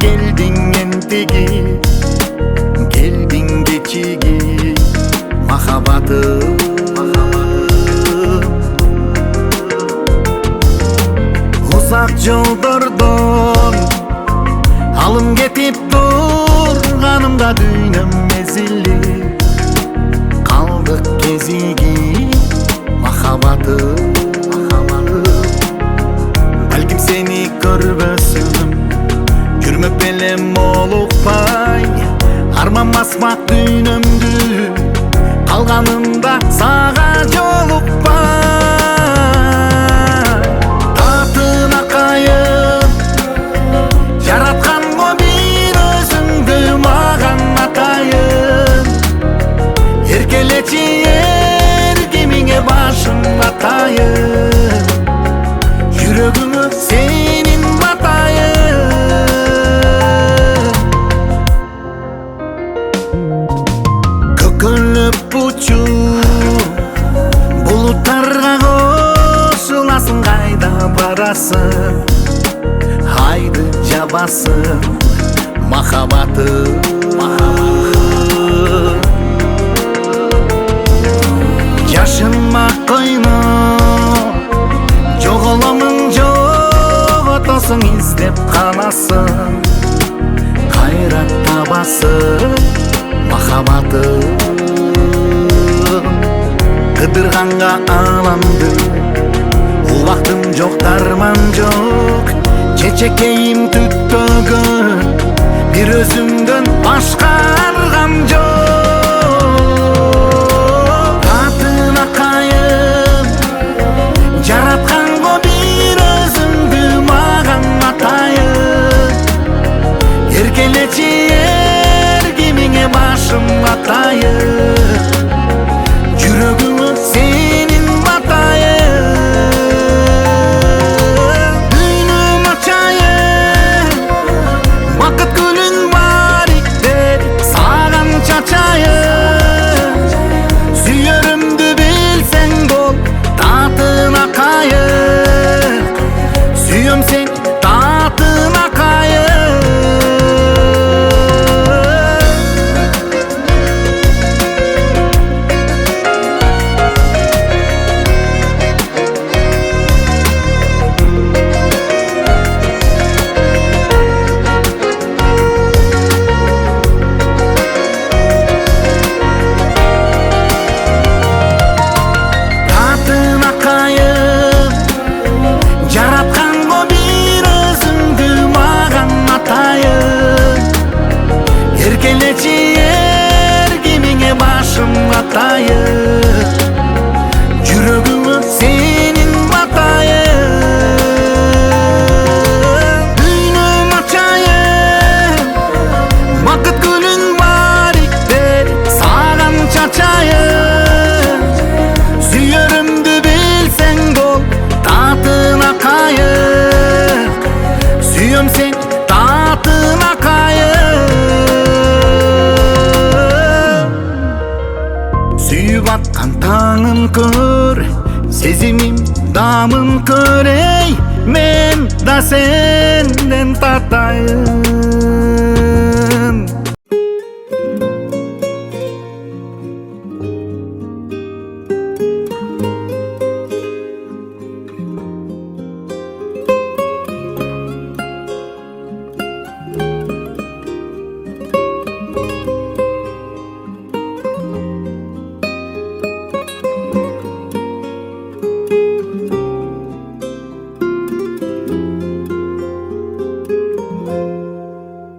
geldin entigi, geldin geçigi, mahabatım. Uzak yollardan alım getip durganımda düğünüm ezildi. Kaldık gezigi, mahabatım. Balkim seni görбөсүм, жүрмөк белем олукпай, арман басмак дүйнөмдү, калганымда сага жолукпай. Татына кайын жаратканго бир өзүңдү маган атайын. Эркелечи эркемиңе башым атайын, жүрөгүңө сенин батайын. Көкөлөп учуп булуттарга кошуласың, кайда барасың, айды жабасың, махабатым. Жашыма койноп жоголомун, жоготосуң, издеп канасың, кайра табасың, махабатым. Кыдырганга аламды, убактым жок, дарман жок, чечекейим түттөгөн, бир өзүмдөн башка аргам жок. Татына кайын жаратканго бир өзүңдү маган атайын. Эркелечи эркемиңе башым атайын, жүрөгүңө сенин батайын. Дүйнөм ачайын, бакыт гүлүн бариктеп саган чачайын. Сүйөрүмдү билсең бол, татына кайын, сүйөм сени, татына кайын. Татына кайын жаратканго бир өзүңдү маган атайын. Эркелечи эркемиңе башым атайын, жүрөгүңө сенин батайын. Дүйнөм ачайын, бакыт гүлүн бариктеп саган чачайын. Сүйөрүмдү билсең бол, татына кайын, сүйөм сени, татына кайын. Сүйүп аткан таңын көр, сезимим дамын көрөй, мен да сенден татайын.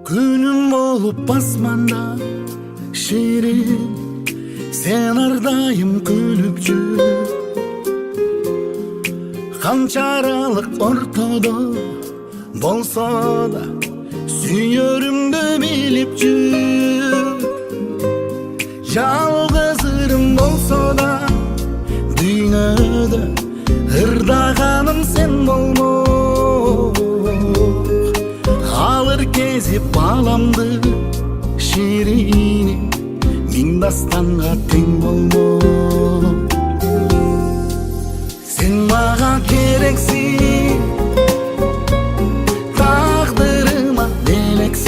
Күнүм болуп басманда ширин, сен ардайым күлүп жүр. Канчаралык ортодо болсо да сүйөрүмдү билип жүр. Жалгыз ырым болсо да дүйнөдө ырдаганым сен болмок. Алыр кезип баламды шириним, миң дастанга тең болмок. Сен мага керексиң, тагдырыма белек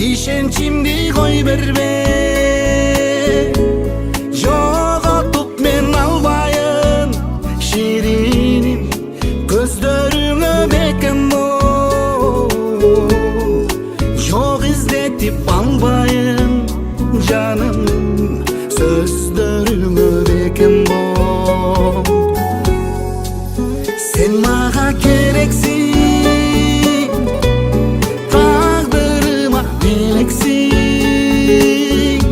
ишенчимди кой бербе, жоготуп мен албайын шириним көздөрүңө бекем жок издетип албайын жаным сөздөрүңө бекем сен мага керексиң, тагдырыма белексиң,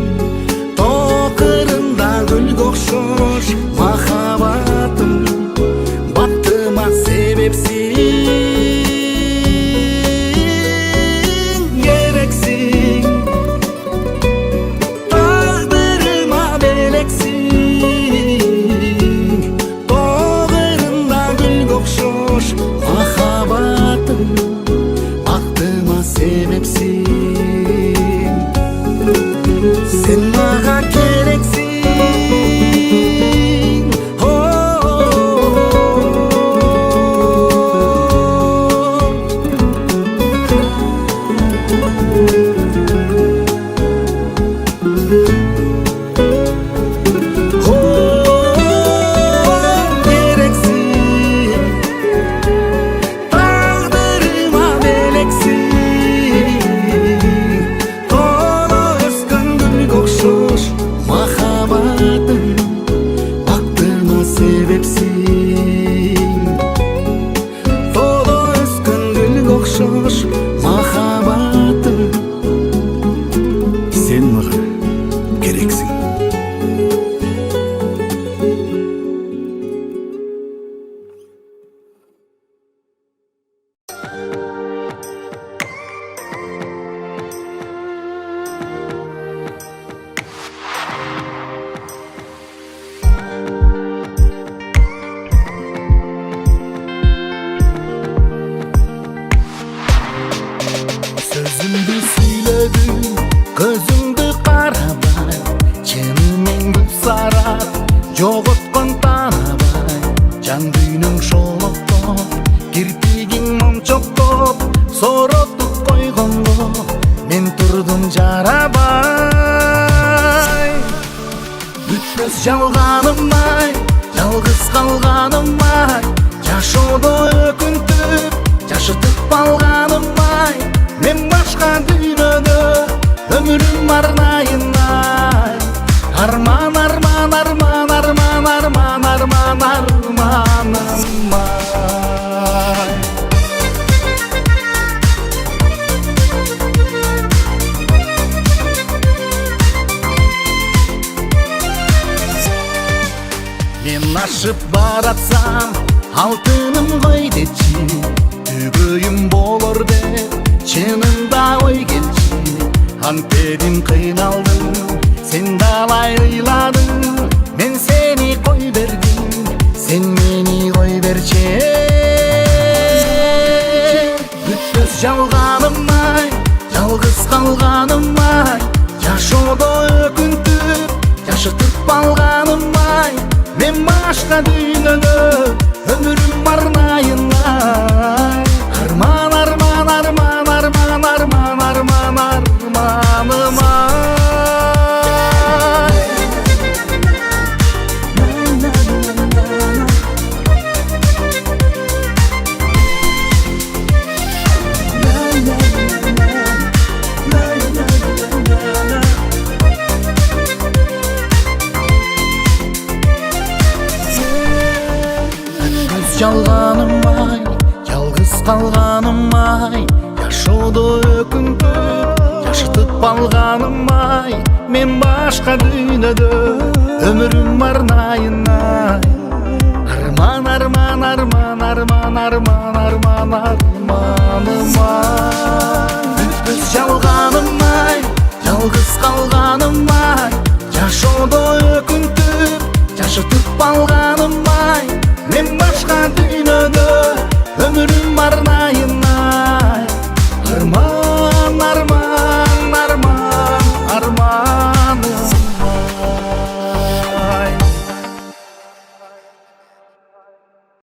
токырында гүлгө окшош махабатым, бактыма себепсиң, керексиң, тагдырыма белексиң, токырында гүлгө окшош махабатым, бактыма себепсиң, сен мага керексиң. Махаббатым, сен мага керексиң. Sözümdü söyledim, gözümdü karabay, çenimden gül sarat, jogotkon tanabay, can düynüm şolokto, kirpigin monchoktop, sorotup koygondo, men turdum jarabay. Bütmös жалганымай, жалгыз калганымай, жашоодо өкүнтүп, жашытып алганымай, мен башка дүйнөдө өмүрүм арнайынай. Арман, арман, арман, арман, арман, арман, арманымай. Мен ашып баратсам, алтыным кой дечи, түгөйүм болор деп чынында ой келчи. Антедин кыйналдым, сен далай ыйладың, мен сени кой бердим, сен мени кой берчи. Бүтпөс жалганымай, жалгыз калганымай, жашоодо өкүнтүп, жашытып алганымай, мен башка дүйнөдө өмүрүм арнайынай. Арман, арман, арман, арман, арман, арман, арманымай. Жалганымай, жалгыз калганымай, жашоодо өкүнтүп, жашытып алганымай, мен башка дүйнөдө өмүрүм арнайынай. Арман, арман, арман, арман, арман, арман, арманымай. Бүтпөс жалганымай, жалгыз калганымай, жашоодо өкүнтүп, жашытып алганымай,